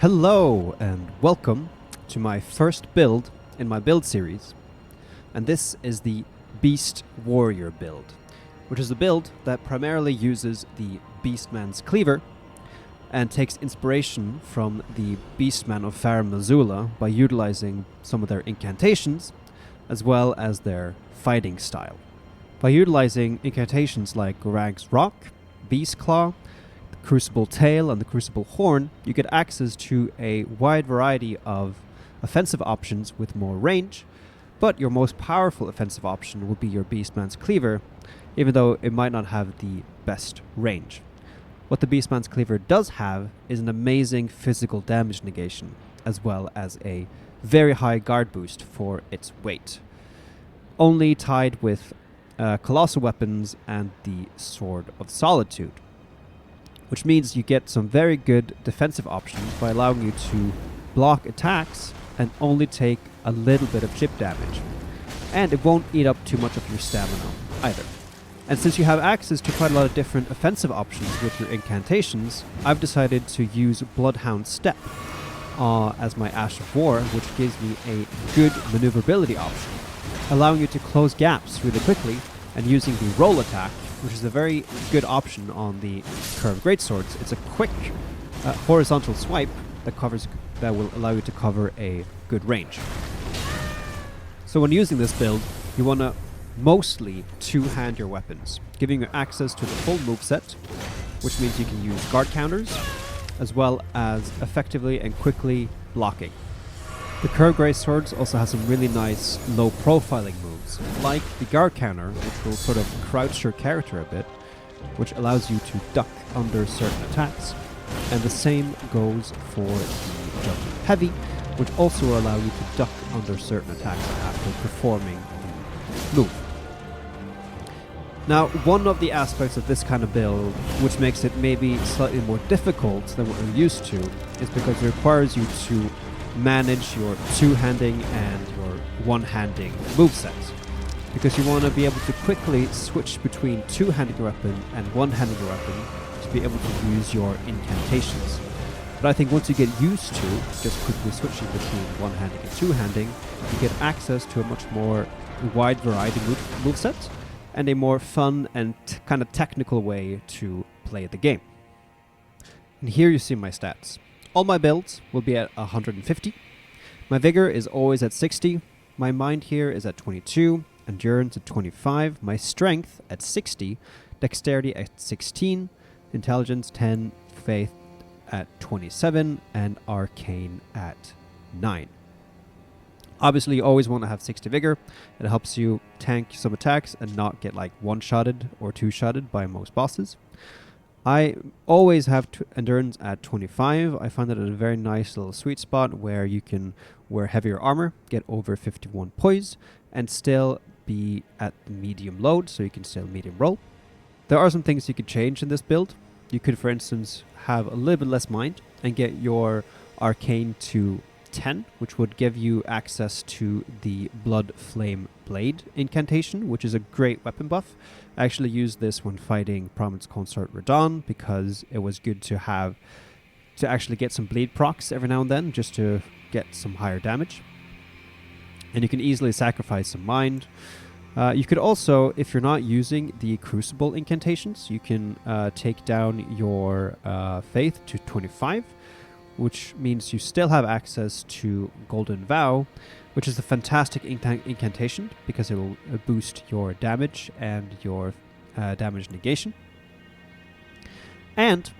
Hello and welcome to my first build in my build series, and this is the Beast Warrior build, which is a build that primarily uses the Beastman's Cleaver and takes inspiration from the Beastman of Farum Azula by utilizing some of their incantations as well as their fighting style. By utilizing incantations like Gorag's Rock, Beast Claw, Crucible Tail and the Crucible Horn, you get access to a wide variety of offensive options with more range, but your most powerful offensive option will be your Beastman's Cleaver, even though it might not have the best range. What the Beastman's Cleaver does have is an amazing physical damage negation, as well as a very high guard boost for its weight, only tied with colossal weapons and the Sword of Solitude, which means you get some very good defensive options by allowing you to block attacks and only take a little bit of chip damage. And it won't eat up too much of your stamina either. And since you have access to quite a lot of different offensive options with your incantations, I've decided to use Bloodhound Step as my Ash of War, which gives me a good maneuverability option, allowing you to close gaps really quickly and using the roll attack, which is a very good option on the curved greatswords. It's a quick horizontal swipe that will allow you to cover a good range. So when using this build, you want to mostly two-hand your weapons, giving you access to the full moveset, which means you can use guard counters, as well as effectively and quickly blocking. The curved greatswords also has some really nice low profiling moves, like the guard counter, which will sort of crouch your character a bit, which allows you to duck under certain attacks. And the same goes for the jumping heavy, which also will allow you to duck under certain attacks after performing the move. Now, one of the aspects of this kind of build, which makes it maybe slightly more difficult than what we're used to, is because it requires you to manage your two-handing and your one-handing movesets, because you want to be able to quickly switch between two-handing your weapon and one-handing your weapon to be able to use your incantations. But I think once you get used to just quickly switching between one-handing and two-handing, you get access to a much more wide variety moveset and a more fun and kind of technical way to play the game. And here you see my stats. All my builds will be at 150. My vigor is always at 60. My mind here is at 22. Endurance at 25. My strength at 60. Dexterity at 16. Intelligence 10. Faith at 27. And arcane at 9. Obviously, you always want to have 60 vigor. It helps you tank some attacks and not get like one-shotted or two-shotted by most bosses. I always have endurance at 25. I find that a very nice little sweet spot where you can wear heavier armor, get over 51 poise, and still be at the medium load, so you can still medium roll. There are some things you could change in this build. You could, for instance, have a little bit less mind and get your arcane to 10, which would give you access to the Blood Flame Blade incantation, which is a great weapon buff. I actually used this when fighting Prominence Consort Radon because it was good to have to actually get some bleed procs every now and then just to get some higher damage. And you can easily sacrifice some mind. You could also, if you're not using the Crucible incantations, you can take down your faith to 25, which means you still have access to Golden Vow, which is a fantastic incantation because it will boost your damage and your damage negation. And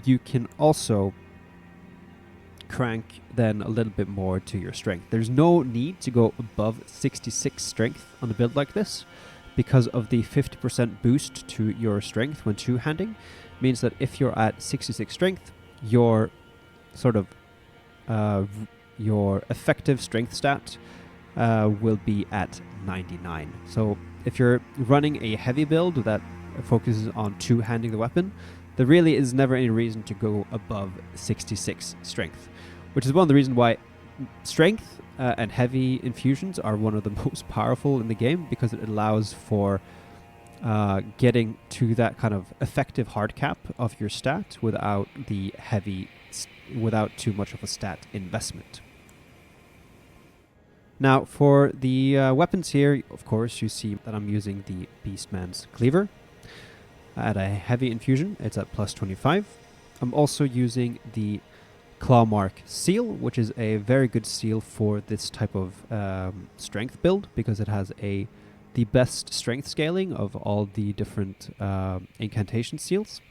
you can also crank then a little bit more to your strength. There's no need to go above 66 strength on a build like this because of the 50% boost to your strength when two-handing. Means that if you're at 66 strength, your sort of your effective strength stat will be at 99. So if you're running a heavy build that focuses on two-handing the weapon, there really is never any reason to go above 66 strength, which is one of the reasons why strength and heavy infusions are one of the most powerful in the game, because it allows for getting to that kind of effective hard cap of your stat without the heavy without too much of a stat investment. Now, for the weapons here, of course, you see that I'm using the Beastman's Cleaver at a heavy infusion. It's at plus 25. I'm also using the Clawmark Seal, which is a very good seal for this type of strength build because it has the best strength scaling of all the different incantation seals.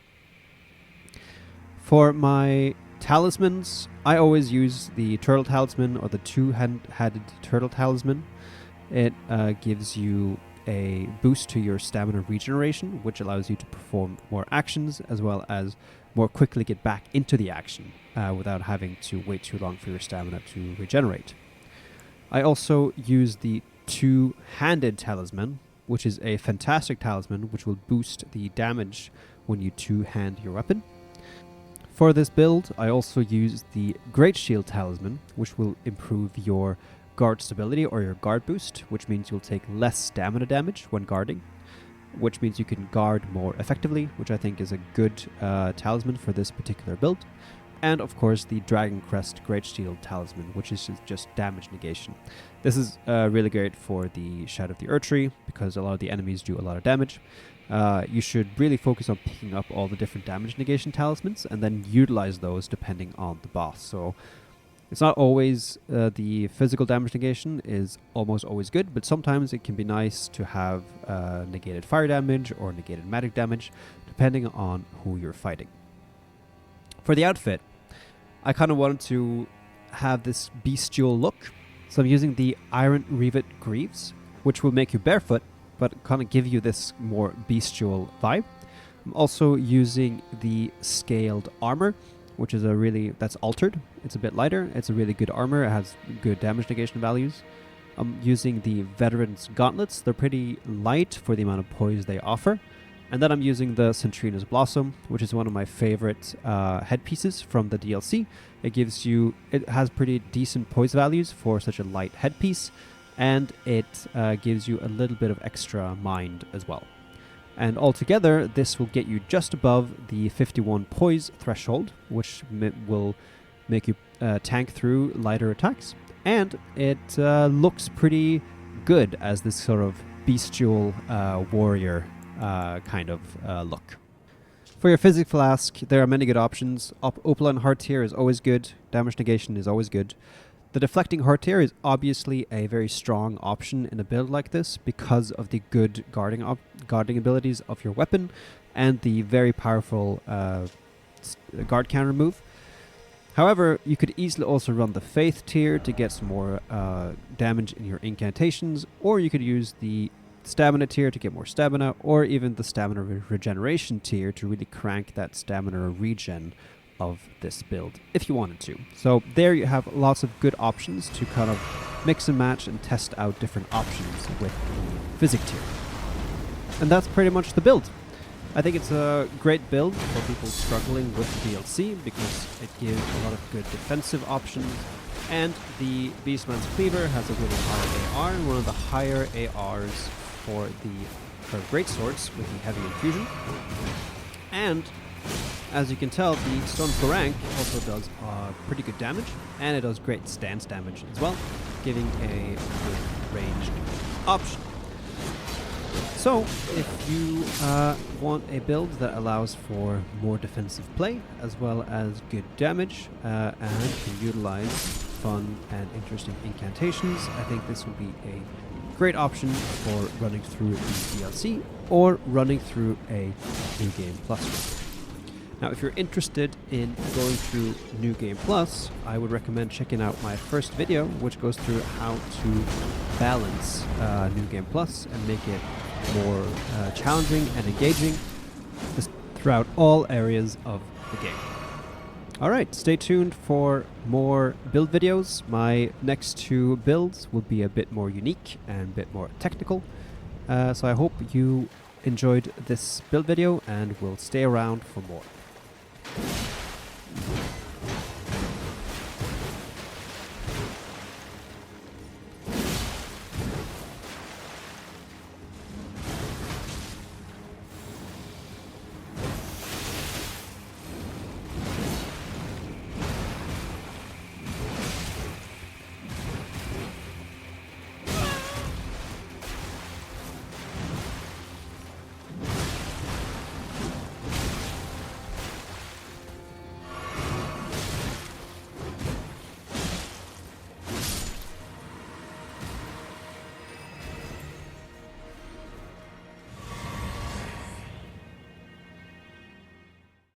For my talismans, I always use the Turtle Talisman or the two-handed Turtle Talisman. It gives you a boost to your stamina regeneration, which allows you to perform more actions as well as more quickly get back into the action without having to wait too long for your stamina to regenerate. I also use the two-handed talisman, which is a fantastic talisman which will boost the damage when you two-hand your weapon. For this build, I also use the Great Shield Talisman, which will improve your guard stability or your guard boost, which means you'll take less stamina damage when guarding, which means you can guard more effectively, which I think is a good talisman for this particular build. And of course the Dragon Crest Great Shield Talisman, which is just damage negation. This is really great for the Shadow of the Erdtree because a lot of the enemies do a lot of damage. You should really focus on picking up all the different damage negation talismans and then utilize those depending on the boss. So it's not always the physical damage negation is almost always good, but sometimes it can be nice to have negated fire damage or negated magic damage depending on who you're fighting. For the outfit, I kind of wanted to have this bestial look, so I'm using the Iron Revet Greaves, which will make you barefoot, but kind of give you this more bestial vibe. I'm also using the Scaled Armor, which is that's altered. It's a bit lighter. It's a really good armor. It has good damage negation values. I'm using the Veteran's Gauntlets. They're pretty light for the amount of poise they offer. And then I'm using the Centrina's Blossom, which is one of my favorite headpieces from the DLC. It has pretty decent poise values for such a light headpiece, and it gives you a little bit of extra mind as well. And altogether, this will get you just above the 51 poise threshold, which will make you tank through lighter attacks. And it looks pretty good as this sort of bestial warrior kind of look. For your Physic Flask, there are many good options. Opaline Heart Tear is always good. Damage negation is always good. The Deflecting Heart Tear is obviously a very strong option in a build like this because of the good guarding abilities of your weapon and the very powerful guard counter move. However, you could easily also run the Faith Tier to get some more damage in your incantations, or you could use the Stamina Tier to get more stamina, or even the Stamina Regeneration Tier to really crank that stamina regen of this build if you wanted to. So there you have lots of good options to kind of mix and match and test out different options with the Physic Tier. And that's pretty much the build. I think it's a great build for people struggling with DLC because it gives a lot of good defensive options, and the Beastman's Cleaver has a really high AR, and one of the higher ARs for the greatswords with the heavy infusion. And as you can tell, the Stone Garank also does pretty good damage, and it does great stance damage as well, giving a good ranged option. So, if you want a build that allows for more defensive play, as well as good damage, and can utilize fun and interesting incantations, I think this would be a great option for running through the DLC or running through a New Game Plus run. Now, if you're interested in going through New Game Plus, I would recommend checking out my first video, which goes through how to balance New Game Plus and make it more challenging and engaging throughout all areas of the game. Alright, stay tuned for more build videos. My next two builds will be a bit more unique and a bit more technical. So I hope you enjoyed this build video and will stay around for more.